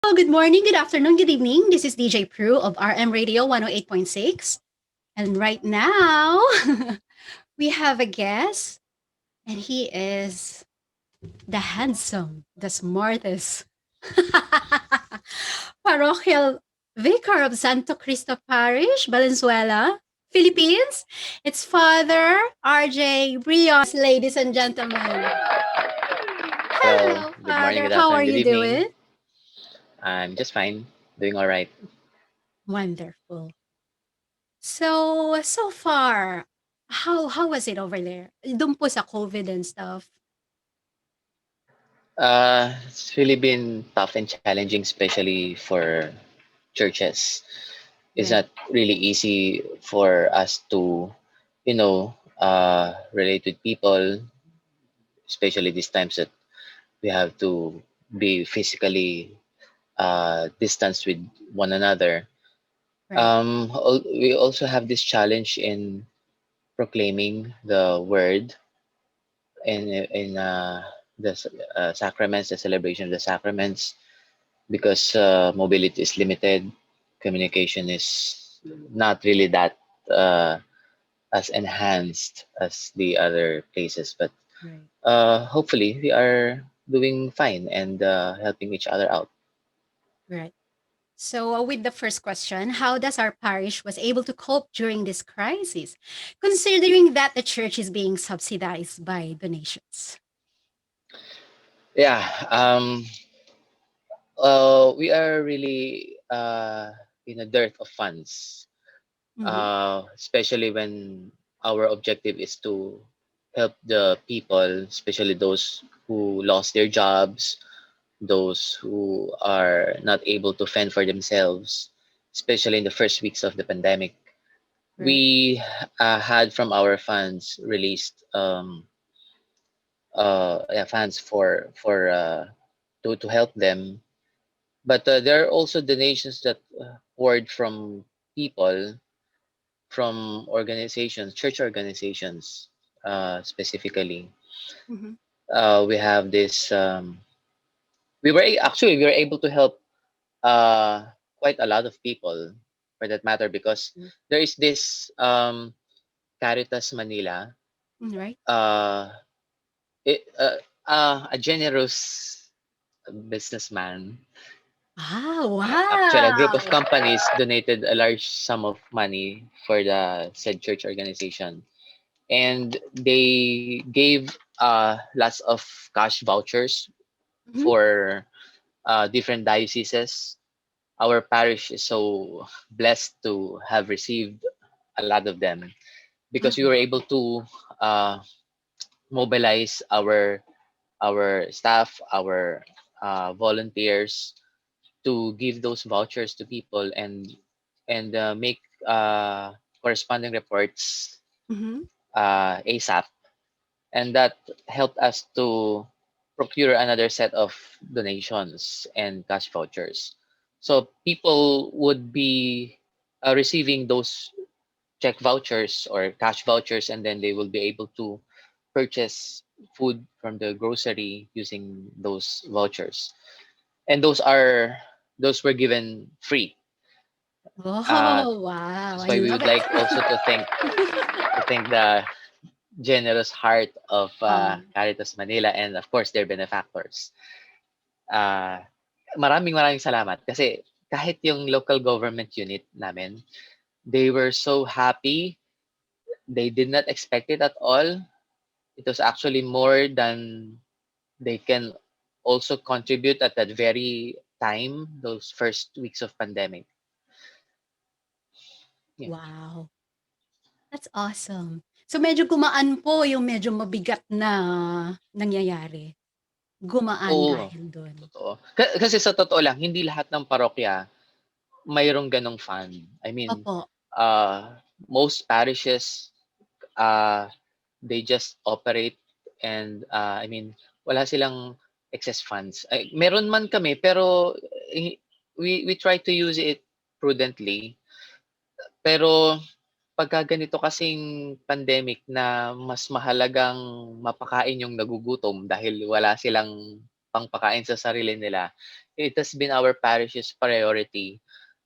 Good morning, good afternoon, good evening. This is DJ Prue of RM Radio 108.6. And right now, we have a guest, and he is the handsome, the smartest parochial vicar of Santo Cristo Parish, Valenzuela, Philippines. It's Father RJ Brios, ladies and gentlemen. So, Hello, good morning, Father. good How are afternoon, good you evening. doing? I'm just fine, doing all right. Wonderful. So far, how was it over there? Do'n po sa COVID and stuff? It's really been tough and challenging, especially for churches. It's Right. not really easy for us to, relate with people, especially these times that we have to be physically distanced with one another. Right. We also have this challenge in proclaiming the word in the sacraments, the celebration of the sacraments, because mobility is limited, communication is not really that uh, as enhanced as the other places. But Right. hopefully, we are doing fine and helping each other out. Right. So, with the first question, how does our parish was able to cope during this crisis, considering that the church is being subsidized by donations? Yeah, we are really in a dearth of funds, Mhm. especially when our objective is to help the people, especially those who lost their jobs, those who are not able to fend for themselves, especially in the first weeks of the pandemic. Right. We had from our funds released yeah, funds for to help them, but there are also donations that poured from people, from organizations, church organizations, specifically. Mhm. We have this. Actually we were able to help uh, quite a lot of people, for that matter, because Mm. there is this Caritas Manila, Right. uh, a generous businessman. Actually, a group of Wow! companies donated a large sum of money for the said church organization, and they gave lots of cash vouchers Mhm. for different dioceses. Our parish is so blessed to have received a lot of them, because we Mhm. were able to uh, mobilize our staff, our volunteers, to give those vouchers to people and make corresponding reports Mhm. ASAP, and that helped us to procure another set of donations and cash vouchers. So people would be receiving those check vouchers or cash vouchers, and then they will be able to purchase food from the grocery using those vouchers. And those were given free. Uh, Oh, wow! that's I why we love would it. like also to thank the generous heart of Um, Caritas Manila, and of course their benefactors. Uh, maraming salamat, kasi kahit yung local government unit namin, they were so happy. They did not expect it at all. It was actually more than they can also contribute at that very time, those first weeks of pandemic. Yeah. wow! That's awesome. So medyo gumaan po yung medyo mabigat na nangyayari. Gumaan Oo, dahil dun. totoo. Kasi sa totoo lang, hindi lahat ng parokya mayroong ganong fund. I mean, Opo. most parishes, uh, they just operate, and I mean, wala silang excess funds. Ay, meron man kami, pero we try to use it prudently. Pero pagka ganito kasing pandemic na mas mahalagang mapakain yung nagugutom dahil wala silang pangpakain sa sarili nila, it has been our parish's priority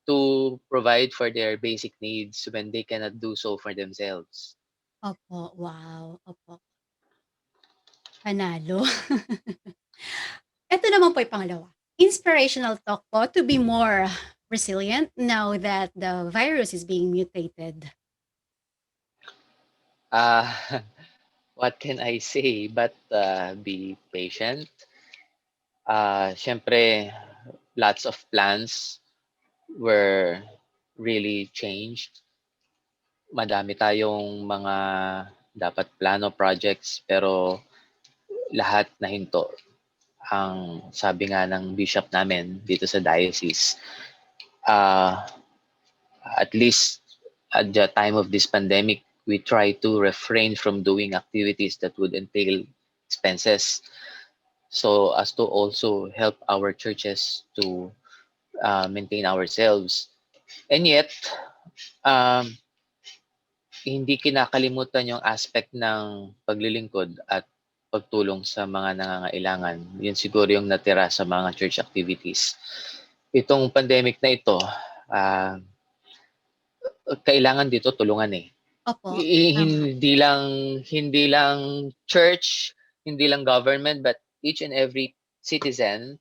to provide for their basic needs when they cannot do so for themselves. Opo, wow, opo, panalo. Eto naman po yung pangalawa. Inspirational talk po to be more resilient now that the virus is being mutated. Uh, what can I say but be patient? Siyempre, lots of plans were really changed. Madami tayong mga dapat plano projects pero lahat nahinto. Ang sabi nga ng bishop namin dito sa diocese, uh, at least at the time of this pandemic, we try to refrain from doing activities that would entail expenses so as to also help our churches to maintain ourselves. And yet, um, hindi kinakalimutan yung aspect ng paglilingkod at pagtulong sa mga nangangailangan. Yun siguro yung natira sa mga church activities. Itong pandemic na ito, ah, kailangan dito tulungan eh. Opo, tama. Hindi lang church, hindi lang government, but each and every citizen,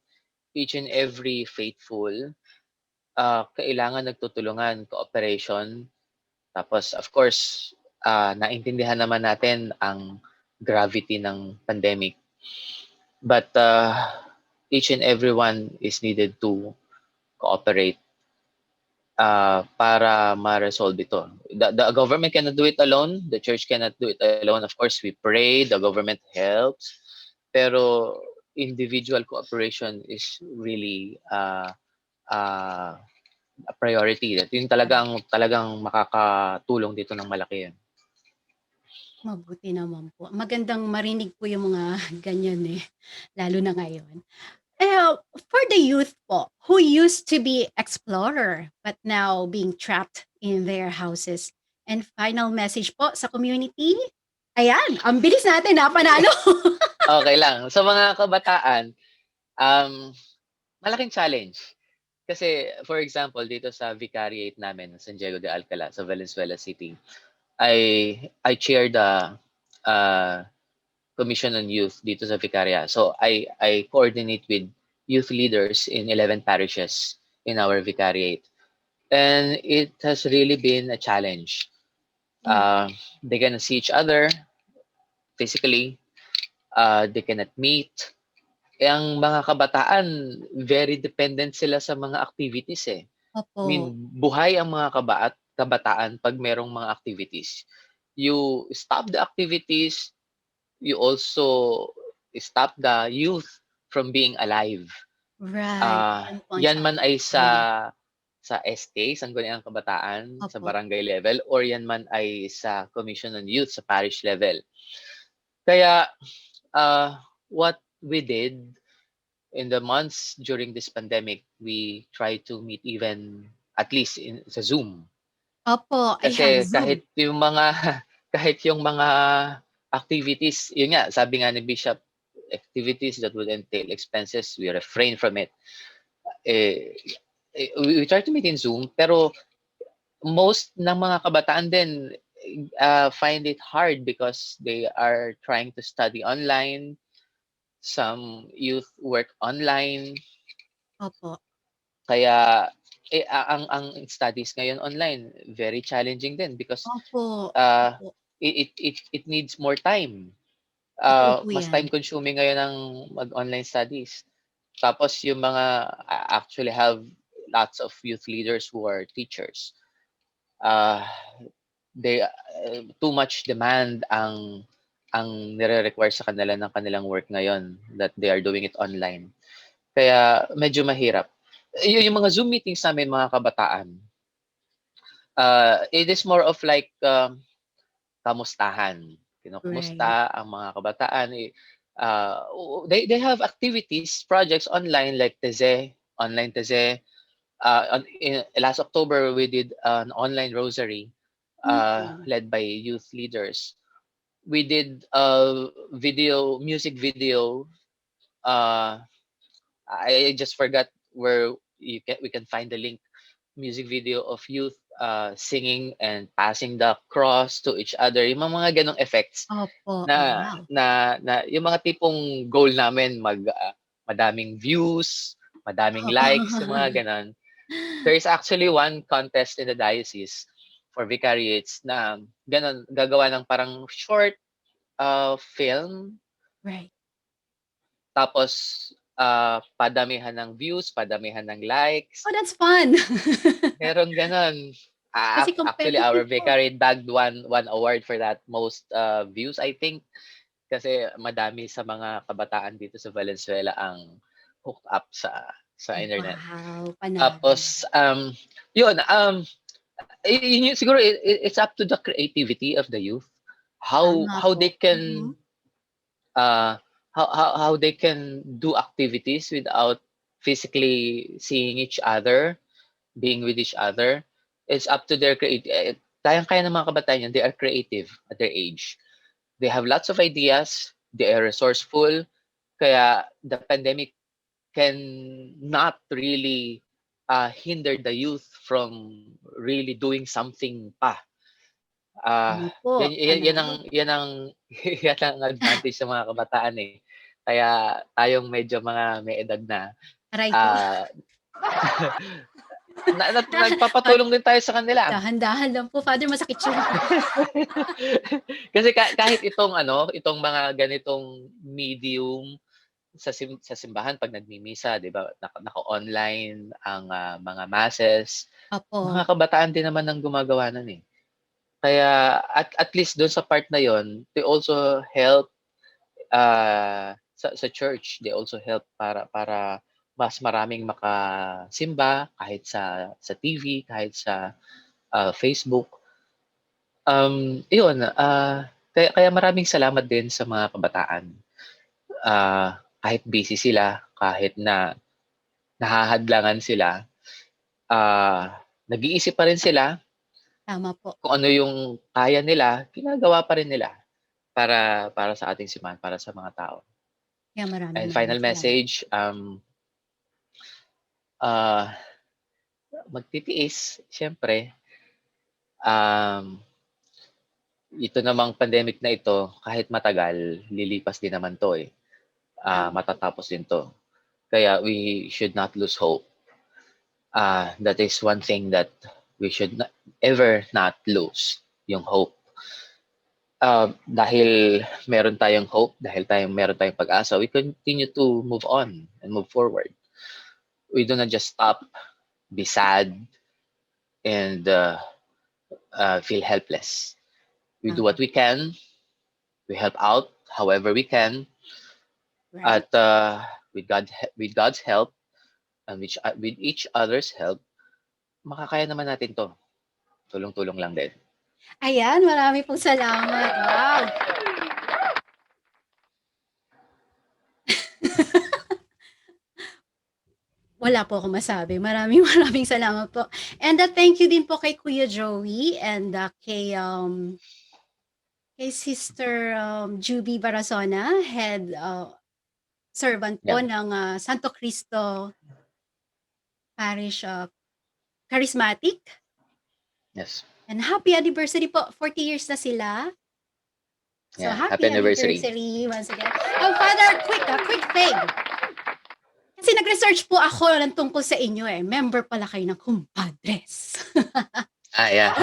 each and every faithful, kailangan nagtutulungan, cooperation. Tapos of course, naintindihan naman natin ang gravity ng pandemic. But each and everyone is needed to cooperate para ma-resolve ito. The government cannot do it alone. The church cannot do it alone. Of course, we pray, the government helps. Pero individual cooperation is really uh, a priority. That yun talagang makakatulong dito ng malaki yan. Mabuti naman po. Magandang marinig po yung mga ganyan eh, lalo na ngayon. For the youth po, who used to be explorer but now being trapped in their houses. And final message po sa community. Ayan, ang bilis natin na panalo. Okay lang. Sa mga kabataan, um, malaking challenge. Kasi for example, dito sa vicariate namin San Diego de Alcala sa Valenzuela City, I chair the uh, Commission on Youth dito sa Vicaria. So I coordinate with youth leaders in 11 parishes in our vicariate. And it has really been a challenge. Mm, They cannot see each other physically. They cannot meet. Ang mga kabataan, very dependent sila sa mga activities eh. I mean, Opo, buhay ang mga kabataan pag merong mga activities. You stop the activities, you also stop the youth from being alive. right. Yan po ang Yan man challenge. ay sa SK, Sangguniang Kabataan, sa Opo, barangay level, or yan man ay sa Commission on Youth sa parish level. Kaya what we did in the months during this pandemic, we try to meet even at least sa Zoom. opo, ayan, Kasi Zoom. kahit yung mga activities, yun nga, sabi nga ni Bishop, activities that would entail expenses, we refrain from it. Eh, we try to meet in Zoom, pero most ng mga kabataan din find it hard because they are trying to study online. Some youth work online. Opo, Kaya ang studies ngayon online very challenging din because opo, uh, opo. it needs more time. Totoo po Mas yan. time consuming ngayon ang mag-online studies. Tapos yung mga actually have lots of youth leaders who are teachers. Uh, they too much demand ang nire-require sa kanila ng kanilang work ngayon that they are doing it online. Kaya medyo mahirap. Yung mga Zoom meetings namin mga kabataan, it is more of like kamustahan. Right. Kinukumusta ang mga kabataan. They have activities, projects online like Teze, online Teze. Last October, we did an online rosary Mm, led by youth leaders. We did music video uh, I just forgot where we can find the link. Music video of youth singing and passing the cross to each other. Yung mga ganong effects Opo, na wow. yung mga tipong goal namin madaming views, madaming Opo. likes, yung mga ganon. There is actually one contest in the diocese for vicariates na ganon, gagawa ng parang short film, Right. tapos padamihan ng views, padamihan ng likes. Oh, that's fun. Meron gano'n. Kasi Actually, our competitive po. vicariate bagged one award for that most views, I think. Kasi madami sa mga kabataan dito sa Valenzuela ang hooked up sa internet. Wow, panalo. Tapos, yun, yun siguro it's up to the creativity of the youth. Tama How po. they can how they can do activities without physically seeing each other, being with each other. It's up to their creative. Kayang-kaya ng mga kabataan yan, they are creative at their age. They have lots of ideas, they are resourceful, kaya the pandemic can not really hinder the youth from really doing something pa. Tama po, panalo. Yan ang advantage sa mga kabataan eh. Kaya tayong medyo mga may edad na, Aray ko. ah, Dahan nagpapatulong din tayo sa kanila. dahan-dahan lang po, Father, masakit siya. Kasi kahit itong mga ganitong medium sa simbahan 'pag nagmimisa, 'di ba, naka-online ang mga masses, Opo, mga kabataan din naman ang gumagawa nun, eh. Kaya at least dun sa part na yon, they also help sa church. They also help para mas maraming makasimba kahit sa TV, kahit sa Facebook. Iyon, kaya maraming salamat din sa mga kabataan. Kahit busy sila, kahit na nahahadlangan sila, nag-iisip pa rin sila tama po. kung ano yung kaya nila, ginagawa pa rin nila para sa ating simbahan, para sa mga tao. Kaya maraming And maraming final salamat. message, uh, magtitiis, siyempre. Um, ito namang pandemic na ito, kahit matagal, lilipas din naman to eh. Tama po. Matatapos din to. Kaya we should not lose hope. That is one thing that we should not, ever not lose, yung hope. Dahil meron tayong hope, dahil meron tayong pag-asa, we continue to move on and move forward. We do not just stop, be sad, and feel helpless. We do Tama. what we can, we help out however we can, Right? at with God's help and with each other's help, makakaya naman natin to. Tulong-tulong lang din. Ayan, marami pong salamat. Wow! Wala po akong masabi. Maraming maraming salamat po. And thank you din po kay Kuya Joey and kay Sister Juby Barasona, head servant po Yan. ng Santo Cristo Parish Charismatic. Yes. And happy anniversary po. 40 years na sila. So Yeah. happy Happy anniversary. anniversary once again. Father, quick thing. Kasi nag-research po ako ng tungkol sa inyo eh. Member pala kayo ng kumpadres. Yeah.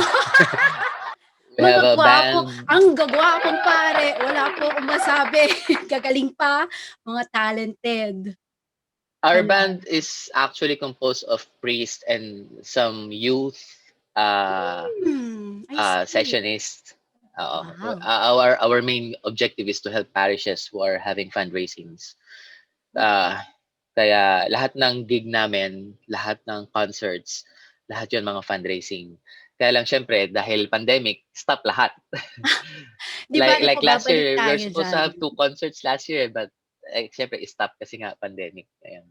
We have Mga a gwapo. band. Ang gagwapong pare. Wala po akong masabi. Gagaling pa. Mga talented. Our Panalo. band is actually composed of priests and some youth I see. sessionists. Wow. Our main objective is to help parishes who are having fundraisings. Uh, Kaya lahat ng gig namin, lahat ng concerts, lahat yun mga fundraising. Kaya lang syempre, dahil pandemic, stop lahat. Di ba po Like last babalik year, we were tayo supposed to dyan. have 2 concerts last year, but syempre, stop kasi nga pandemic. Ayan.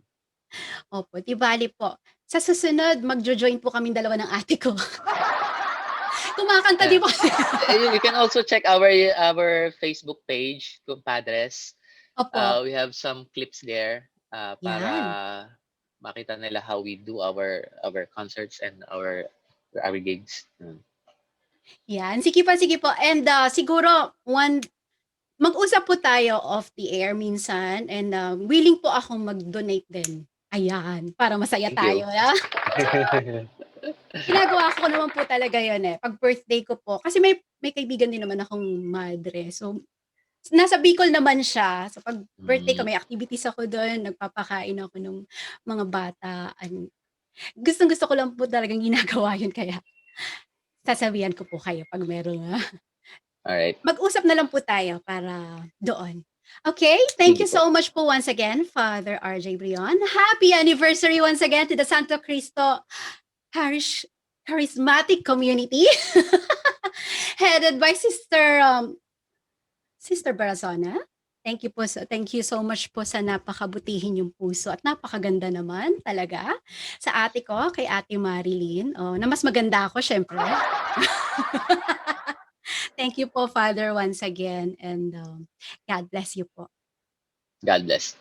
Opo, di bali po. Sa susunod, magjo-join po kaming dalawa ng ate ko. Kumakanta di Yeah. po. You can also check our Facebook page, Compadres. Opo, We have some clips there para yan. makita nila how we do our concerts and our gigs. Mm. Yan, sige po. And siguro mag-usap po tayo off the air minsan and willing po akong mag-donate din. Ayan, para masaya Thank you. tayo. Ginagawa ko naman po talaga yun eh. Pag birthday ko po, kasi may kaibigan din naman akong madre. So, nasa Bicol naman siya. So, pag birthday ko, Mm. may activities ako doon. Nagpapakain ako ng mga bata. Gustong-gusto ko lang po talagang ginagawa yun. Kaya, sasabihan ko po kayo pag meron nga. All right. Mag-usap na lang po tayo para doon. Okay, thank Sige you po. so much po once again, Father RJ Brion. Happy anniversary once again to the Santo Cristo Parish Charismatic Community, headed by Sister Barazona. Thank you so much po sa napakabutihin yung puso at napakaganda naman talaga sa ate ko, kay Ate Marilyn. Oh, na mas maganda ako, syempre. Thank you po, Father, once again. And God bless you po. God bless.